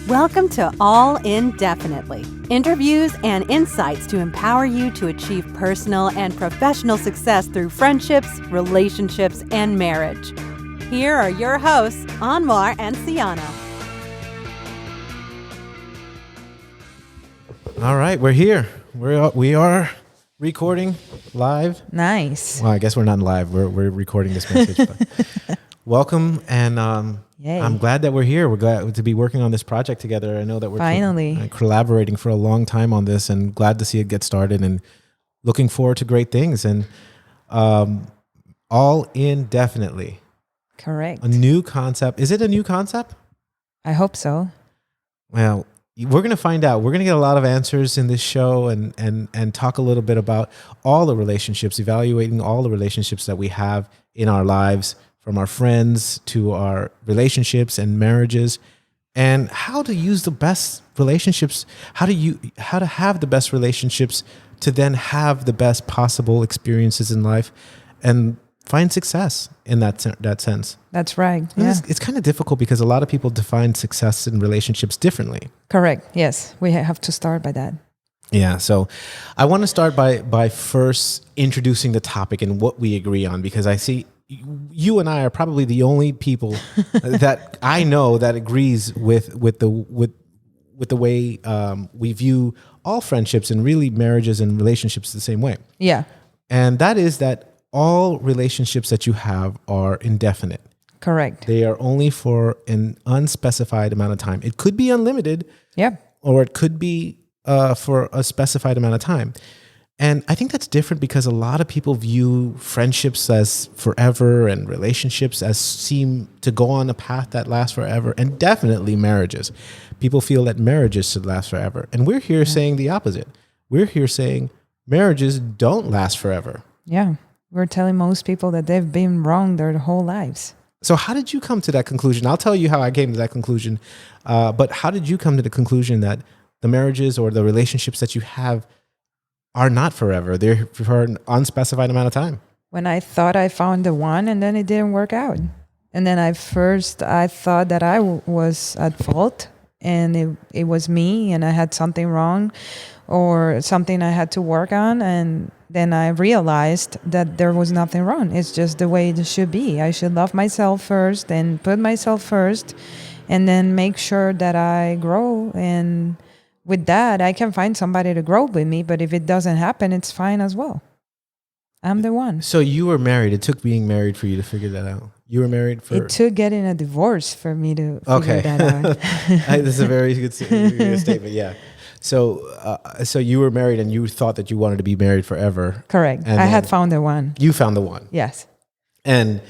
Welcome to All Indefinitely, interviews and insights to empower you to achieve personal and professional success through friendships, relationships, and marriage. Here are your hosts, Anwar and Cyana. All right, we're here. We are recording live. Nice. Well, I guess we're not live. We're recording this message. But welcome, and Yay. I'm glad that we're here. We're glad to be working on this project together. I know that we're Finally collaborating for a long time on this, and glad to see it get started. And looking forward to great things. And all indefinitely. Correct. A new concept. Is it a new concept? I hope so. Well, we're going to find out. We're going to get a lot of answers in this show and talk a little bit about all the relationships, evaluating all the relationships that we have in our lives, from our friends to our relationships and marriages, and how to use the best relationships, how to have the best relationships to then have the best possible experiences in life and find success in that sense. That's right. Yeah. It's kind of difficult because a lot of people define success in relationships differently. Correct. Yes. We have to start by that. Yeah. So I want to start by first introducing the topic and what we agree on, because I see you and I are probably the only people that I know that agrees with the way we view all friendships and really marriages and relationships the same way. Yeah. And that is that all relationships that you have are indefinite. Correct. They are only for an unspecified amount of time. It could be unlimited. Yeah. Or it could be for a specified amount of time. And I think that's different because a lot of people view friendships as forever and relationships as seem to go on a path that lasts forever, and definitely marriages. People feel that marriages should last forever. And we're here saying the opposite. We're here saying marriages don't last forever. Yeah. We're telling most people that they've been wrong their whole lives. So how did you come to that conclusion? I'll tell you how I came to that conclusion. But how did you come to the conclusion that the marriages or the relationships that you have are not forever? They're for an unspecified amount of time. When I thought I found the one and then it didn't work out. And then I thought that I was at fault and it was me and I had something wrong or something I had to work on. And then I realized that there was nothing wrong. It's just the way it should be. I should love myself first and put myself first and then make sure that I grow. And with that, I can find somebody to grow with me. But if it doesn't happen, it's fine as well. I'm the one. So you were married. It took being married for you to figure that out. You were married for... It took getting a divorce for me to figure that out. This is a very good statement, yeah. So you were married and you thought that you wanted to be married forever. Correct. I had found the one. You found the one. Yes. And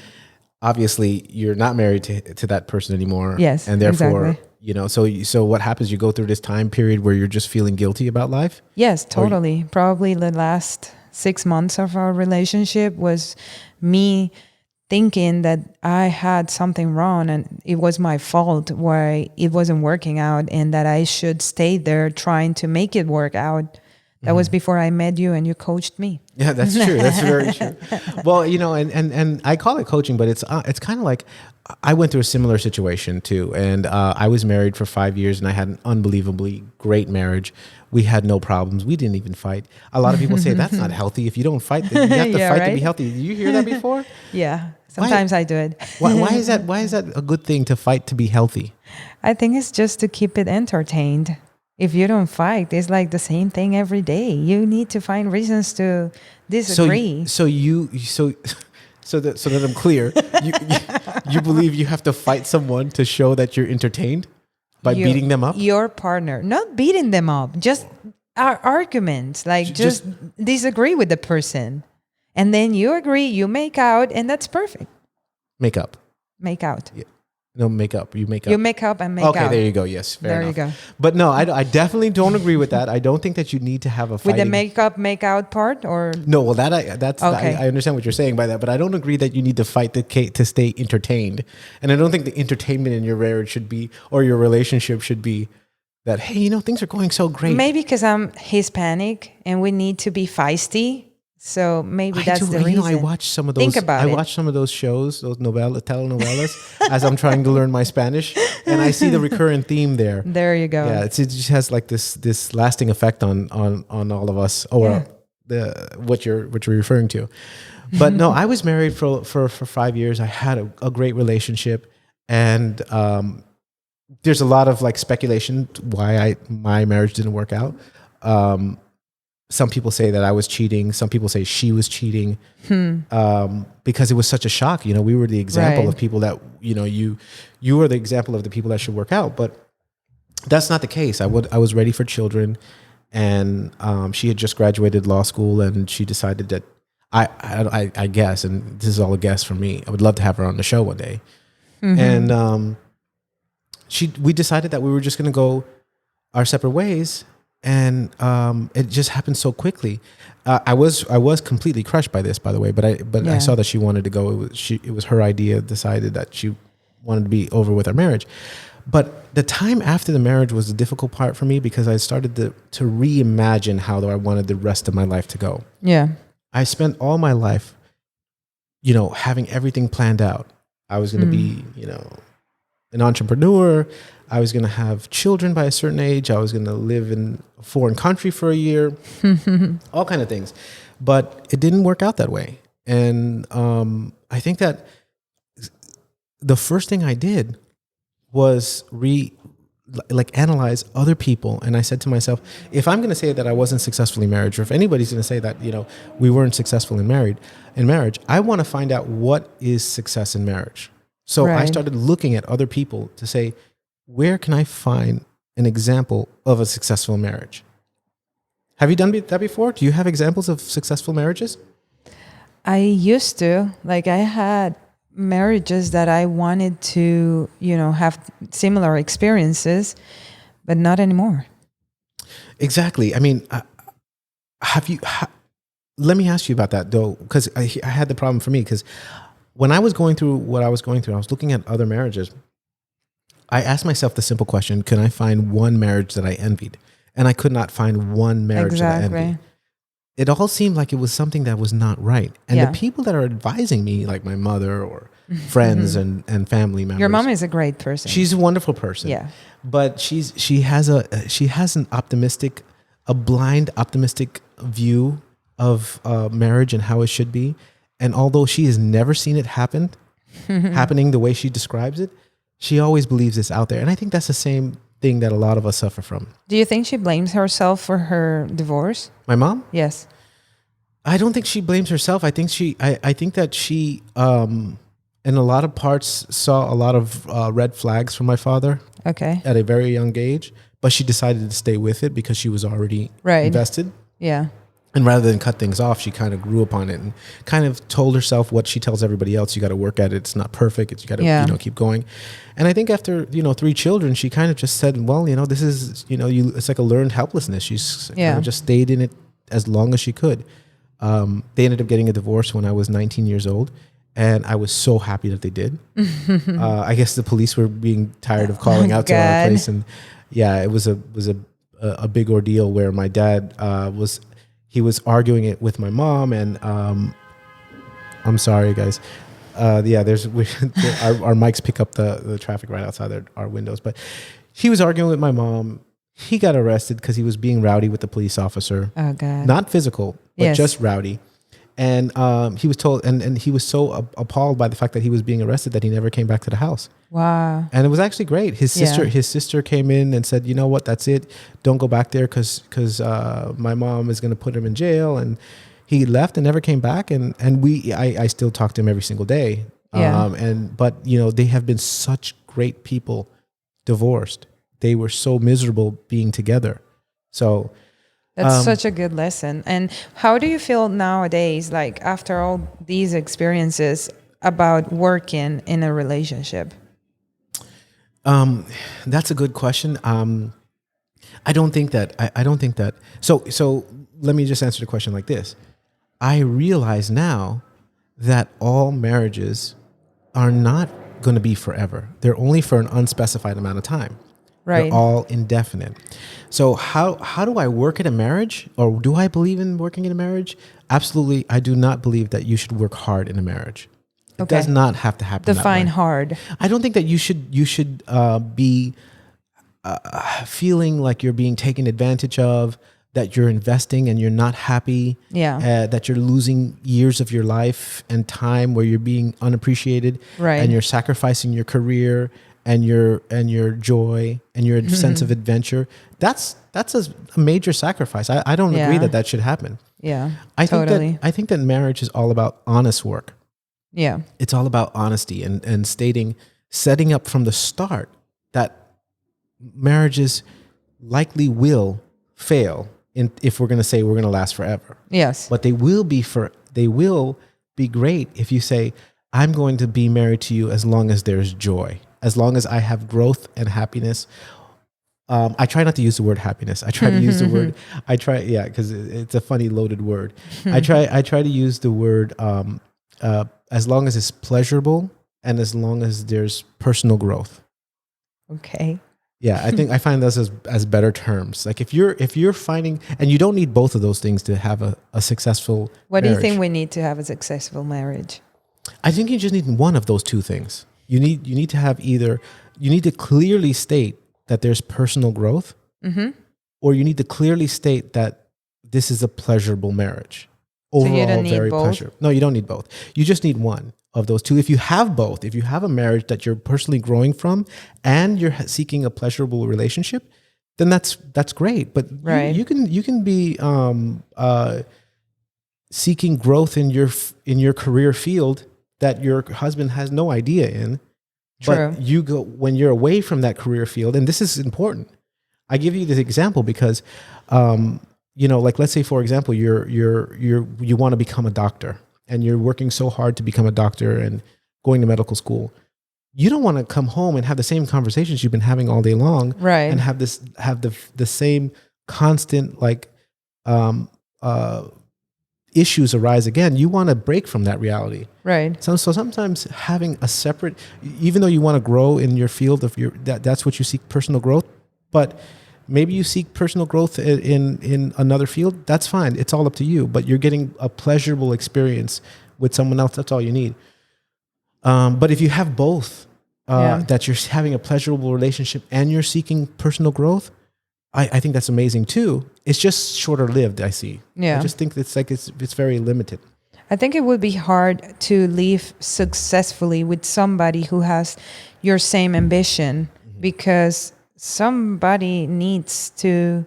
obviously you're not married to that person anymore. Yes, and therefore, exactly. So what happens? You go through this time period where you're just feeling guilty about life? Yes, totally. Probably the last 6 months of our relationship was me thinking that I had something wrong and it was my fault why it wasn't working out and that I should stay there trying to make it work out. That was before I met you and you coached me. Yeah, that's true. That's very true. Well, and I call it coaching, but it's kind of like I went through a similar situation too. And I was married for 5 years and I had an unbelievably great marriage. We had no problems. We didn't even fight. A lot of people say that's not healthy. If you don't fight, then you have to fight to be healthy. Did you hear that before? Yeah. Sometimes I do it. Why is that? Why is that a good thing to fight to be healthy? I think it's just to keep it entertained. If you don't fight, it's like the same thing every day. You need to find reasons to disagree. So that I'm clear, you believe you have to fight someone to show that you're entertained by beating them up? Your partner, not beating them up, just our arguments, like just disagree with the person. And then you agree, you make out, and that's perfect. Make up. Make out. Yeah. No, make up. You make up. You make up and make out. Okay, there you go. Yes, fair enough. There you go. But no, I definitely don't agree with that. I don't think that you need to have a fighting. With the make up, make out part, or no? Well, that's okay. I understand what you're saying by that, but I don't agree that you need to fight to stay entertained. And I don't think the entertainment in your marriage should be, or your relationship should be, that hey, things are going so great. Maybe because I'm Hispanic and we need to be feisty. So maybe that's the You reason. know, I watch some of those. Think about it. I watch some of those shows, those telenovelas, as I'm trying to learn my Spanish, and I see the recurrent theme there. There you go. Yeah, it just has like this lasting effect on all of us, or what you're referring to. But no, I was married for 5 years. I had a great relationship, and there's a lot of like speculation why my marriage didn't work out. Some people say that I was cheating. Some people say she was cheating, because it was such a shock. You know, we were the example of people that, you know, you were the example of the people that should work out, but that's not the case. I was ready for children, and she had just graduated law school, and she decided that I guess, and this is all a guess from me, I would love to have her on the show one day. And we decided that we were just going to go our separate ways. And it just happened so quickly. I was completely crushed by this, by the way. But I saw that she wanted to go. It was her idea. Decided that she wanted to be over with our marriage. But the time after the marriage was the difficult part for me, because I started to reimagine how I wanted the rest of my life to go. Yeah, I spent all my life, you know, having everything planned out. I was going to be, you know, an entrepreneur. I was going to have children by a certain age. I was going to live in a foreign country for a year, all kind of things. But it didn't work out that way. And I think that the first thing I did was analyze other people. And I said to myself, if I'm going to say that I wasn't successfully married, or if anybody's going to say that, you know, we weren't successful in marriage, I want to find out what is success in marriage. So I started looking at other people to say, where can I find an example of a successful marriage? Have you done that before? Do you have examples of successful marriages? I used to. Like, I had marriages that I wanted to, you know, have similar experiences, but not anymore. Exactly. I mean, let me ask you about that, though, because I had the problem for me, because when I was going through what I was going through, I was looking at other marriages. I asked myself the simple question, can I find one marriage that I envied? And I could not find one marriage that I envied. It all seemed like it was something that was not right. And the people that are advising me, like my mother or friends and family members. Your mom is a great person. She's a wonderful person. Yeah. But she has a blind optimistic view of marriage and how it should be. And although she has never seen it happening the way she describes it, she always believes it's out there. And I think that's the same thing that a lot of us suffer from. Do you think she blames herself for her divorce? My mom? Yes. I don't think she blames herself. I think that she, in a lot of parts, saw a lot of red flags from my father. Okay. At a very young age, but she decided to stay with it because she was already invested. Yeah. And rather than cut things off, she kind of grew upon it and kind of told herself what she tells everybody else: you got to work at it. It's not perfect. You got to keep going. And I think after 3 children, she kind of just said, well, this is it's like a learned helplessness. She's kind of just stayed in it as long as she could. They ended up getting a divorce when I was 19 years old, and I was so happy that they did. I guess the police were being tired of calling out to our place, and it was a big ordeal where my dad was arguing it with my mom, and I'm sorry, guys. Our mics pick up the traffic right outside our windows. But he was arguing with my mom. He got arrested because he was being rowdy with the police officer. Oh, God. Not physical, but just rowdy. And he was told, and he was so appalled by the fact that he was being arrested that he never came back to the house. Wow. And it was actually great. His sister came in and said, you know what, that's it. Don't go back there because my mom is going to put him in jail. And he left and never came back. And I still talk to him every single day. Yeah. But they have been such great people divorced. They were so miserable being together. So that's such a good lesson. And how do you feel nowadays, like after all these experiences, about working in a relationship? That's a good question. I don't think that. So let me just answer the question like this. I realize now that all marriages are not going to be forever. They're only for an unspecified amount of time. Right. They're all indefinite. So how do I work in a marriage, or do I believe in working in a marriage? Absolutely, I do not believe that you should work hard in a marriage. It Okay. does not have to happen Define that way. hard. I don't think that you should be feeling like you're being taken advantage of, that you're investing and you're not happy, Yeah. that you're losing years of your life and time where you're being unappreciated, Right. and you're sacrificing your career and your joy and your sense of adventure. That's a major sacrifice. I don't agree Yeah. that should happen. Yeah. I think Totally. that I think that marriage is all about honest work. Yeah. It's all about honesty and setting up from the start that marriages likely will fail if we're going to say we're going to last forever. Yes. But they will be great if you say, I'm going to be married to you as long as there's joy, as long as I have growth and happiness. I try not to use the word happiness. I try to use the word, because it's a funny loaded word. I try to use the word as long as it's pleasurable and as long as there's personal growth. Okay. Yeah, I find those as better terms. Like if you're finding, and you don't need both of those things to have a successful What marriage. do you think we need to have a successful marriage? I think you just need one of those two things. You need to have you need to clearly state that there's personal growth, or you need to clearly state that this is a pleasurable marriage. Overall, you don't need very both? pleasurable. No, you don't need both. You just need one of those two. If you have both, if you have a marriage that you're personally growing from and you're seeking a pleasurable relationship, then that's great. But Right. you can be seeking growth in your career field that your husband has no idea in. True. But you go when you're away from that career field, and this is important. I give you this example because, like let's say for example, you want to become a doctor and you're working so hard to become a doctor and going to medical school. You don't want to come home and have the same conversations you've been having all day long, Right. and have the same constant issues arise again. You want to break from that reality. Right. So sometimes having a separate, even though you want to grow in your field of that's what you seek, personal growth, but maybe you seek personal growth in another field. That's fine. It's all up to you. But you're getting a pleasurable experience with someone else. That's all you need. But if you have both, that you're having a pleasurable relationship and you're seeking personal growth, I think that's amazing too. It's just shorter lived. I see. Yeah. I just think it's very limited. I think it would be hard to live successfully with somebody who has your same ambition, because somebody needs to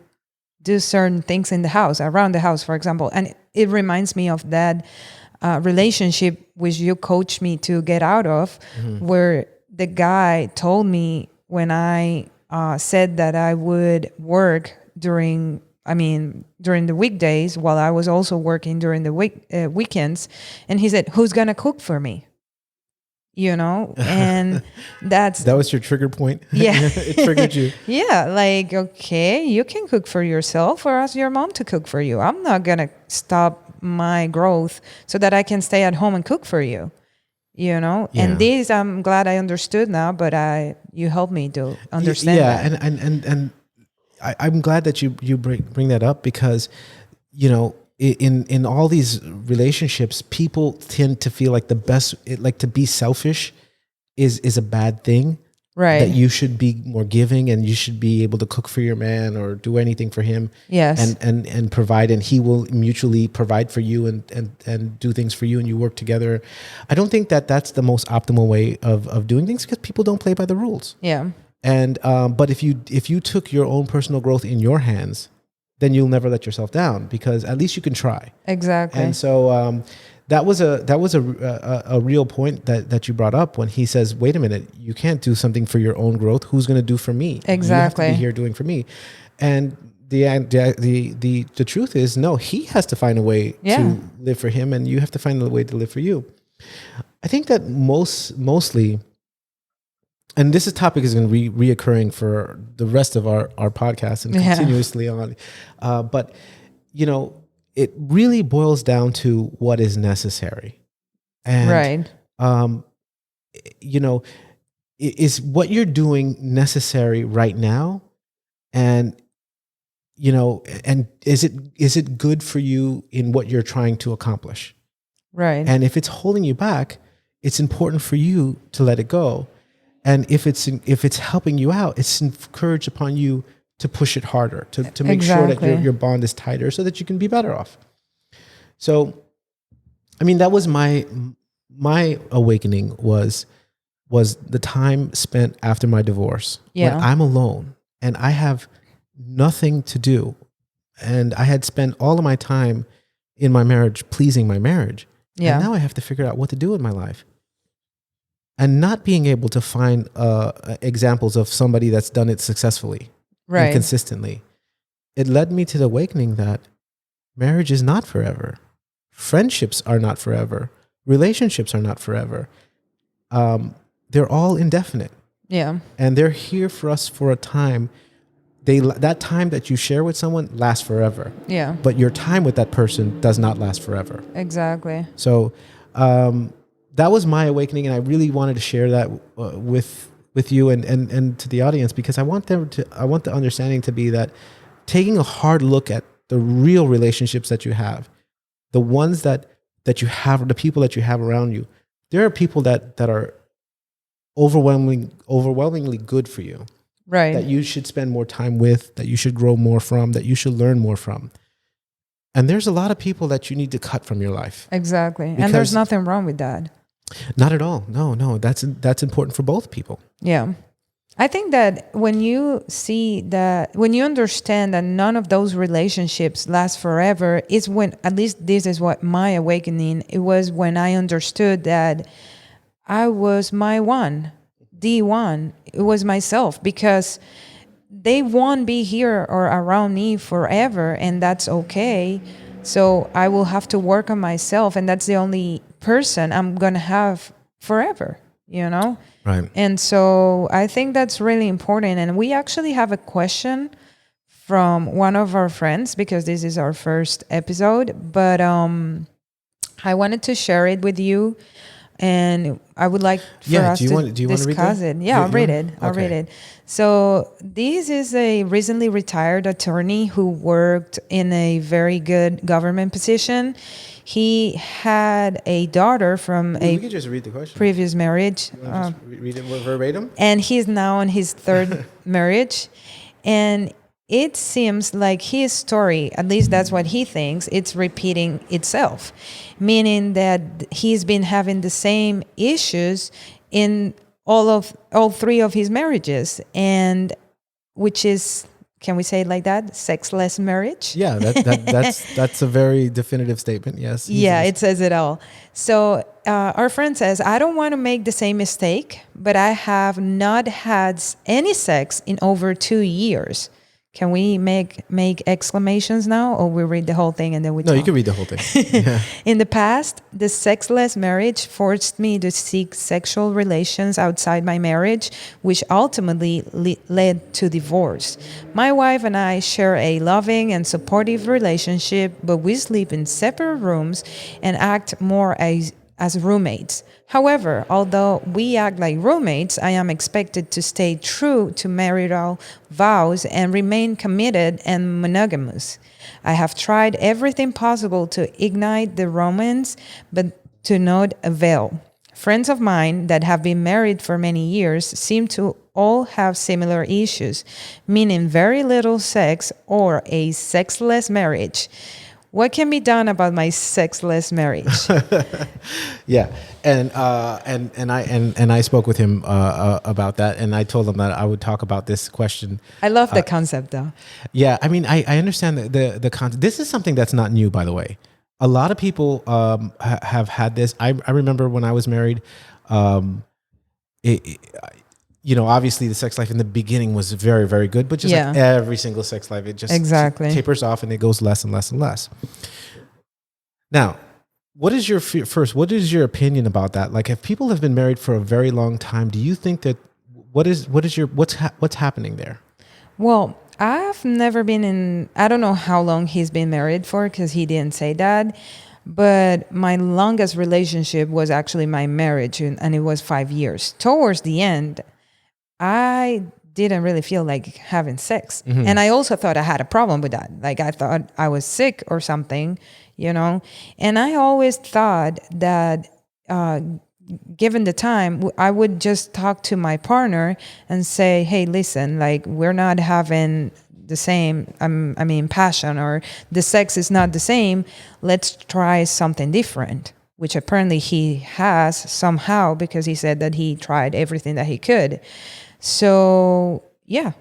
do certain things in the house, around the house, for example. And it reminds me of that relationship which you coached me to get out of, where the guy told me when I said that I would work during the weekdays while I was also working during the weekends. And he said, who's going to cook for me? And that was your trigger point. Yeah. It triggered you. Yeah. Like, okay, you can cook for yourself, or ask your mom to cook for you. I'm not going to stop my growth so that I can stay at home and cook for you. Yeah. And this I'm glad I understood now, but you helped me to understand that. And I'm glad that you bring that up, because in all these relationships, people tend to feel like to be selfish is a bad thing. Right. That you should be more giving, and you should be able to cook for your man or do anything for him. Yes. And provide, and he will mutually provide for you and do things for you, and you work together. I don't think that that's the most optimal way of doing things, because people don't play by the rules. Yeah. And but if you took your own personal growth in your hands, then you'll never let yourself down, because at least you can try. Exactly. And so that was a real point that you brought up, when he says, "Wait a minute, you can't do something for your own growth. Who's going to do for me? Exactly. You have to be here doing for me." And the truth is, no, he has to find a way to live for him, and you have to find a way to live for you. I think that mostly. And this topic is going to be reoccurring for the rest of our podcast and continuously on. But, it really boils down to what is necessary. And, right. Is what you're doing necessary right now? And and is it good for you in what you're trying to accomplish? Right. And if it's holding you back, it's important for you to let it go. And if it's helping you out, it's encouraged upon you to push it harder, to make sure that your bond is tighter so that you can be better off. So, I mean, that was my awakening was the time spent after my divorce, when I'm alone and I have nothing to do. And I had spent all of my time in my marriage pleasing my marriage. Yeah. And now I have to figure out what to do with my life. And not being able to find examples of somebody that's done it successfully and consistently. It led me to the awakening that marriage is not forever. Friendships are not forever. Relationships are not forever. They're all indefinite. Yeah. And they're here for us for a time. That time that you share with someone lasts forever. Yeah. But your time with that person does not last forever. Exactly. So that was my awakening, and I really wanted to share that with you and to the audience, because I want the understanding to be that taking a hard look at the real relationships that you have, the ones that you have, the people that you have around you. There are people that are overwhelmingly good for you. Right. That you should spend more time with, that you should grow more from, that you should learn more from. And there's a lot of people that you need to cut from your life. Exactly. And there's nothing wrong with that. Not at all. No. That's important for both people. Yeah. I think that when you understand that none of those relationships last forever, is when, at least this is what my awakening, it was when I understood that I was my one. D1, it was myself, because they won't be here or around me forever, and that's okay. So I will have to work on myself, and that's the only person I'm gonna have forever, Right. And so I think that's really important. And we actually have a question from one of our friends, because this is our first episode, but I wanted to share it with you. And I would like for us to discuss it. Yeah, I'll read it. So this is a recently retired attorney who worked in a very good government position. He had a daughter from we could just read the question. Previous marriage. Just read it verbatim? And he's now on his third marriage. And it seems like his story, at least that's what he thinks, it's repeating itself, meaning that he's been having the same issues in all three of his marriages, and which is, can we say it like that, sexless marriage? Yeah, that's a very definitive statement. Yes. Yeah, it says it all. So our friend says, I don't want to make the same mistake, but I have not had any sex in over 2 years. Can we make exclamations now, or we read the whole thing and then we talk? No, you can read the whole thing. Yeah. In the past, the sexless marriage forced me to seek sexual relations outside my marriage, which ultimately led to divorce. My wife and I share a loving and supportive relationship, but we sleep in separate rooms and act more as roommates. However, although we act like roommates, I am expected to stay true to marital vows and remain committed and monogamous. I have tried everything possible to ignite the romance, but to no avail. Friends of mine that have been married for many years seem to all have similar issues, meaning very little sex or a sexless marriage. What can be done about my sexless marriage? Yeah, and I spoke with him about that, and I told him that I would talk about this question. I love the concept, though. Yeah, I mean, I understand the concept. This is something that's not new, by the way. A lot of people have had this. I remember when I was married. Obviously the sex life in the beginning was very, very good, but just like every single sex life, it just tapers off and it goes less and less and less. Now, what is your opinion about that? Like, if people have been married for a very long time, do you think that what's happening there? Well, I've never been in, I don't know how long he's been married for, because he didn't say that. But my longest relationship was actually my marriage, and it was 5 years. Towards the end, I didn't really feel like having sex. And I also thought I had a problem with that. Like I thought I was sick or something, And I always thought that given the time, I would just talk to my partner and say, hey, listen, like we're not having the same, passion, or the sex is not the same. Let's try something different, which apparently he has somehow, because he said that he tried everything that he could. So yeah,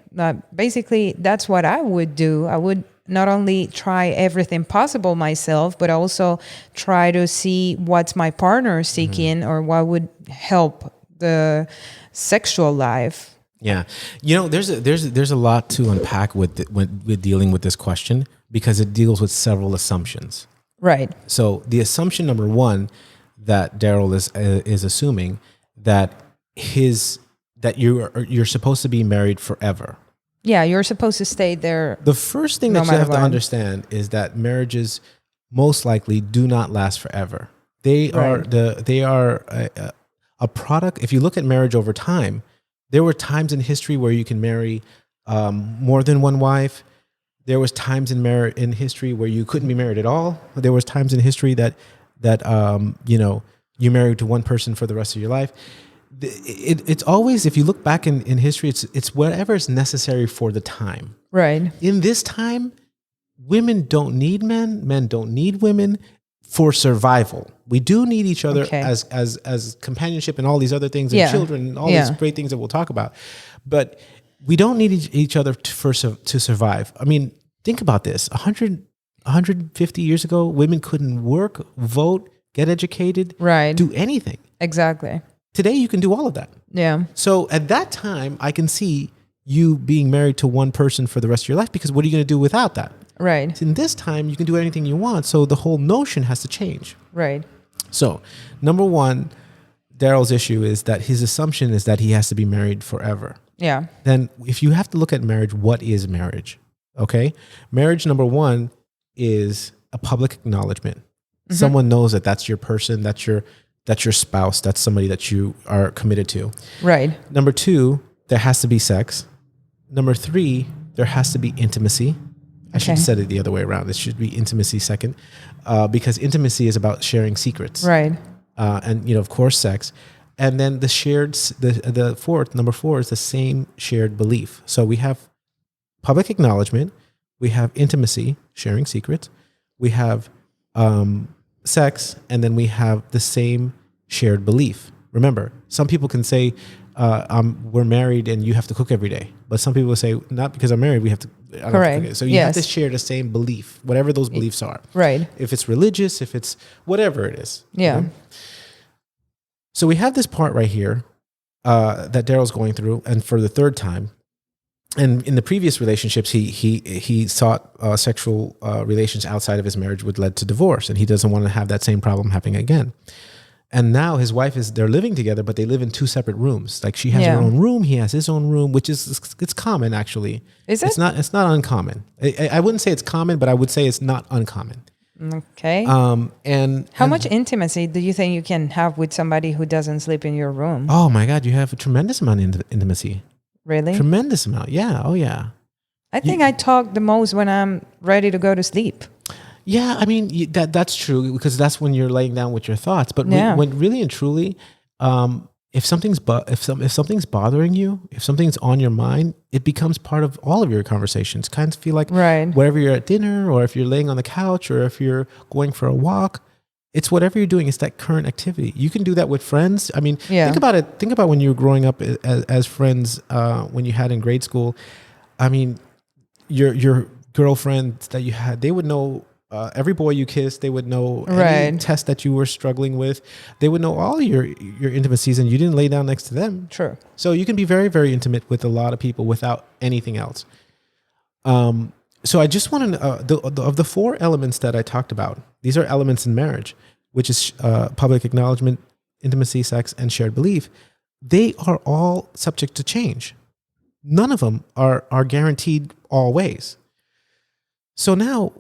basically that's what I would do. I would not only try everything possible myself, but also try to see what's my partner seeking or what would help the sexual life. Yeah. There's a lot to unpack with dealing with this question, because it deals with several assumptions. Right. So the assumption number one that Daryl is assuming that you're supposed to be married forever. Yeah, you're supposed to stay there. The first thing that you have to understand is that marriages most likely do not last forever. They are a product. If you look at marriage over time, there were times in history where you can marry more than one wife. There was times in history where you couldn't be married at all. There was times in history that you married to one person for the rest of your life. It's always, if you look back in history, it's whatever is necessary for the time. Right. In this time, women don't need men. Men don't need women for survival. We do need each other as companionship and all these other things, and children and all these great things that we'll talk about. But we don't need each other to survive. I mean, think about this. 150 years ago, women couldn't work, vote, get educated, do anything. Exactly. Today, you can do all of that. Yeah. So at that time, I can see you being married to one person for the rest of your life, because what are you going to do without that? Right. In this time, you can do anything you want. So the whole notion has to change. Right. So number one, Daryl's issue is that his assumption is that he has to be married forever. Yeah. Then if you have to look at marriage, what is marriage? Okay. Marriage, number one, is a public acknowledgement. Mm-hmm. Someone knows that that's your person, that's your spouse, that's somebody that you are committed to. Right. Number two, there has to be sex. Number three, there has to be intimacy. I should have said it the other way around. It should be intimacy second, because intimacy is about sharing secrets. Right. And, of course, sex. And then number four is the same shared belief. So we have public acknowledgement. We have intimacy, sharing secrets. We have sex, and then we have the same shared belief. Remember, some people can say, we're married and you have to cook every day. But some people say, not because I'm married, we have to. Correct. So you have to share the same belief, whatever those beliefs are. Right. If it's religious, if it's whatever it is. Yeah. Okay? So we have this part right here that Daryl's going through, and for the third time. And in the previous relationships, he sought sexual relations outside of his marriage, which led to divorce, and he doesn't want to have that same problem happening again. And now his wife they're living together, but they live in two separate rooms. Like she has her own room, he has his own room, which it's common actually. Is it? It's not uncommon. I wouldn't say it's common, but I would say it's not uncommon. Okay. And how much intimacy do you think you can have with somebody who doesn't sleep in your room? Oh my God, you have a tremendous amount of intimacy. Really? Tremendous amount. Yeah. Oh yeah. I think I talk the most when I'm ready to go to sleep. Yeah, I mean that's true, because that's when you're laying down with your thoughts. But when really and truly, if something's bothering you, if something's on your mind, it becomes part of all of your conversations. Kind of feel like wherever you're at dinner, or if you're laying on the couch, or if you're going for a walk, it's whatever you're doing. It's that current activity. You can do that with friends. I mean, think about it. Think about when you were growing up as friends, when you had in grade school. I mean, your girlfriends that you had, they would know. Every boy you kissed, they would know any test that you were struggling with. They would know all your intimacies, and you didn't lay down next to them. True. So you can be very, very intimate with a lot of people without anything else. So I just want to of the four elements that I talked about, these are elements in marriage, which is public acknowledgement, intimacy, sex, and shared belief. They are all subject to change. None of them are guaranteed always. So now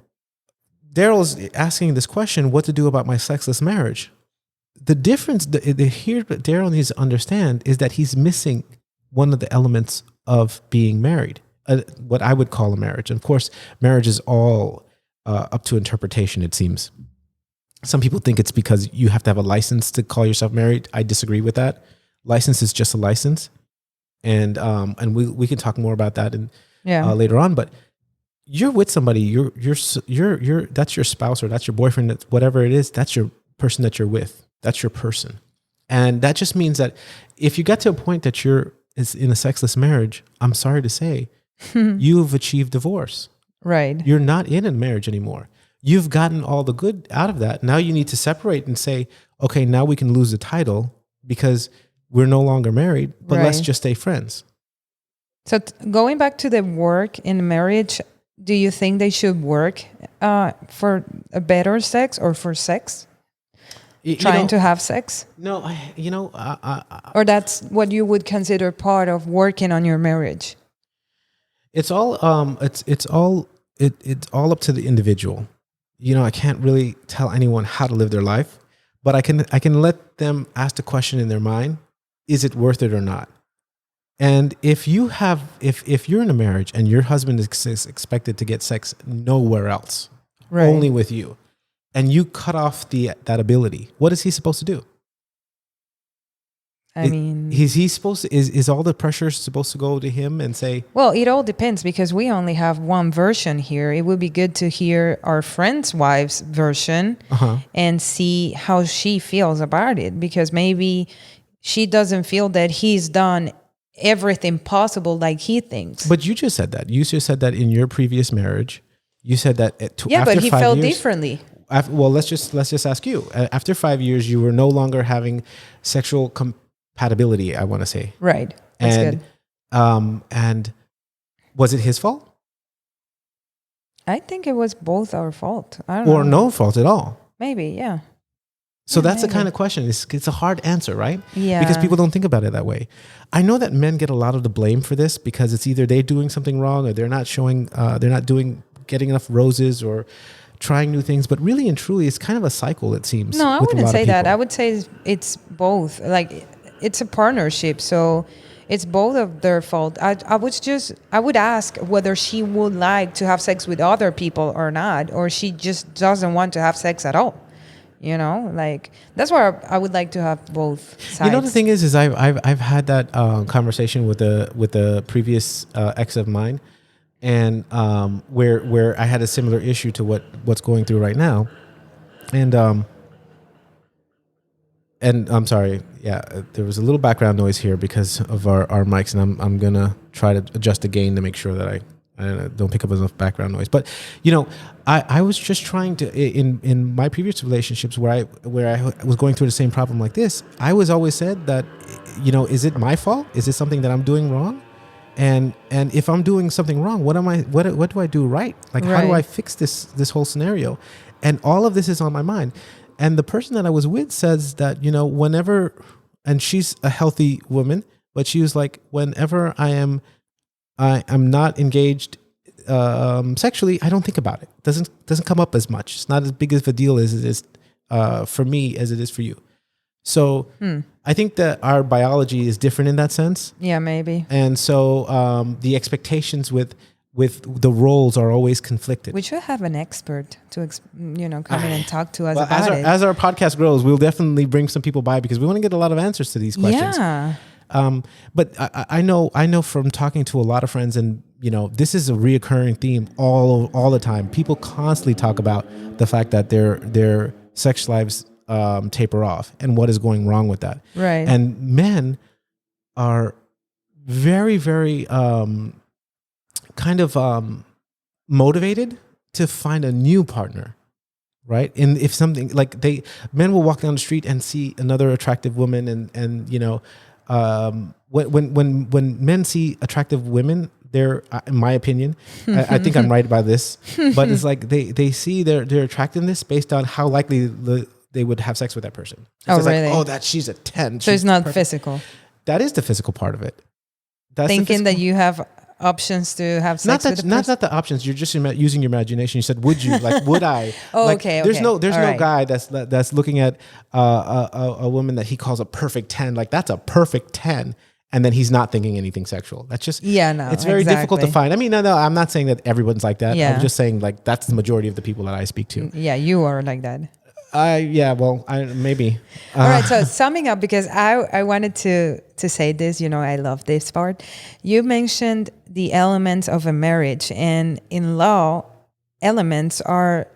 Daryl's asking this question, what to do about my sexless marriage? The difference here, what Daryl needs to understand is that he's missing one of the elements of being married, what I would call a marriage. And of course, marriage is all up to interpretation, it seems. Some people think it's because you have to have a license to call yourself married. I disagree with that. License is just a license. And we can talk more about that later on. But you're with somebody, you're that's your spouse or that's your boyfriend, that's whatever it is, that's your person that you're with. That's your person. And that just means that if you get to a point that is in a sexless marriage, I'm sorry to say, you've achieved divorce. Right. You're not in a marriage anymore. You've gotten all the good out of that. Now you need to separate and say, okay, now we can lose the title because we're no longer married, but let's just stay friends. So going back to the work in marriage, do you think they should work for a better sex or for sex? Trying to have sex? No, or that's what you would consider part of working on your marriage? It's all it's all up to the individual. I can't really tell anyone how to live their life, but I can let them ask the question in their mind, is it worth it or not? And if you're in a marriage and your husband is expected to get sex nowhere else, only with you, and you cut off that ability, what is he supposed to do? Is he supposed to, is all the pressure supposed to go to him and say? Well, it all depends because we only have one version here. It would be good to hear our friend's wife's version and see how she feels about it, because maybe she doesn't feel that he's done everything possible like he thinks. But you just said that. You just said that in your previous marriage. You said that after but he 5 felt years, differently. Well, let's just ask you. After 5 years, you were no longer having sexual compatibility, I want to say. Right. That's good. And was it his fault? I think it was both our fault. I don't know. Or no fault at all? Maybe, yeah. So that's the kind of question. It's a hard answer, right? Yeah. Because people don't think about it that way. I know that men get a lot of the blame for this because it's either they're doing something wrong or they're not getting enough roses or trying new things. But really and truly, it's kind of a cycle, it seems. No, I wouldn't say that. I would say it's both. Like, it's a partnership. So it's both of their fault. I would ask whether she would like to have sex with other people or not, or she just doesn't want to have sex at all. Like, that's why I would like to have both sides. The thing is I've had that conversation with the previous ex of mine, and where I had a similar issue to what's going through right now, and I'm sorry, there was a little background noise here because of our mics, and I'm gonna try to adjust the gain to make sure that I don't pick up enough background noise. But I was just trying to in my previous relationships where I was going through the same problem like this. I was always said that is it my fault? Is it something that I'm doing wrong? And if I'm doing something wrong, what do I do right? Like, how do I fix this whole scenario? And all of this is on my mind. And the person that I was with says that whenever, and she's a healthy woman, but she was like, whenever I'm not engaged sexually, I don't think about it. Doesn't come up as much. It's not as big of a deal as it is for me as it is for you. So I think that our biology is different in that sense. Yeah, maybe. And so the expectations with the roles are always conflicted. We should have an expert to come in and talk to us about it. As our podcast grows, we'll definitely bring some people by because we want to get a lot of answers to these questions. Yeah. But I know from talking to a lot of friends, and this is a reoccurring theme all the time. People constantly talk about the fact that their sex lives taper off and what is going wrong with that. Right. And men are very, very kind of motivated to find a new partner. Right. And if something like men will walk down the street and see another attractive woman and when men see attractive women, they're, in my opinion, I think I'm right about this, but it's like they see their attractiveness based on how likely they would have sex with that person. Oh, it's really? Like, she's a 10. So it's not physical. That is the physical part of it. That's thinking that you have options to have sex with a person? Not the options. You're just using your imagination. You said, "Would you?" Like, would I? Oh, like, okay. There's no right. guy that's looking at a woman that he calls a perfect 10. Like, that's a perfect 10, and then he's not thinking anything sexual. That's just, No, it's very difficult to find. I mean, no, I'm not saying that everyone's like that. Yeah. I'm just saying like that's the majority of the people that I speak to. Yeah, you are like that. Maybe. All right. So summing up, because I wanted to say this, I love this part. You mentioned the elements of a marriage, and in law, elements are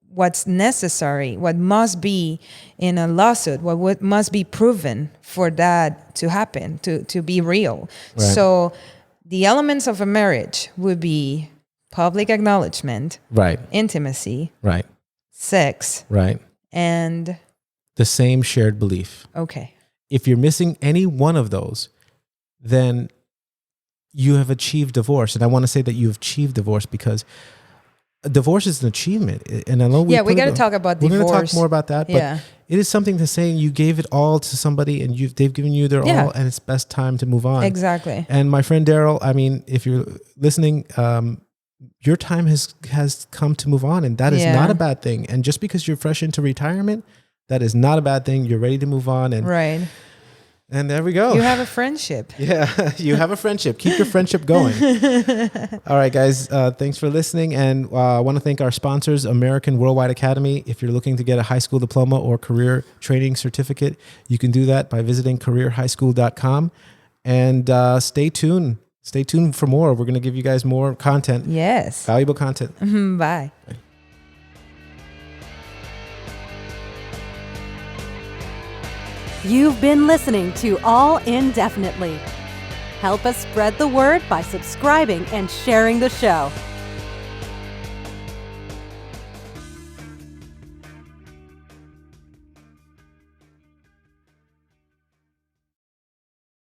what's necessary, what must be in a lawsuit, what must be proven for that to happen, to be real. Right. So the elements of a marriage would be public acknowledgement, Right. intimacy, Right. sex, Right. and The same shared belief. okay. If you're missing any one of those, then you have achieved divorce. And I want to say that you've achieved divorce because divorce is an achievement. And I know we got to talk about divorce. We're going to talk more about that. But Yeah. it is something to say you gave it all to somebody and they've given you their all, and it's best time to move on. Exactly. And my friend Daryl, I mean, if you're listening, your time has come to move on, and that is not a bad thing. And just because you're fresh into retirement, that is not a bad thing. You're ready to move on. And right. And there we go. You have a friendship. Yeah, you have a friendship. Keep your friendship going. All right, guys. Thanks for listening. And I want to thank our sponsors, American Worldwide Academy. If you're looking to get a high school diploma or career training certificate, you can do that by visiting careerhighschool.com. And stay tuned. Stay tuned for more. We're going to give you guys more content. Yes. Valuable content. Bye. You've been listening to All Indefinitely. Help us spread the word by subscribing and sharing the show.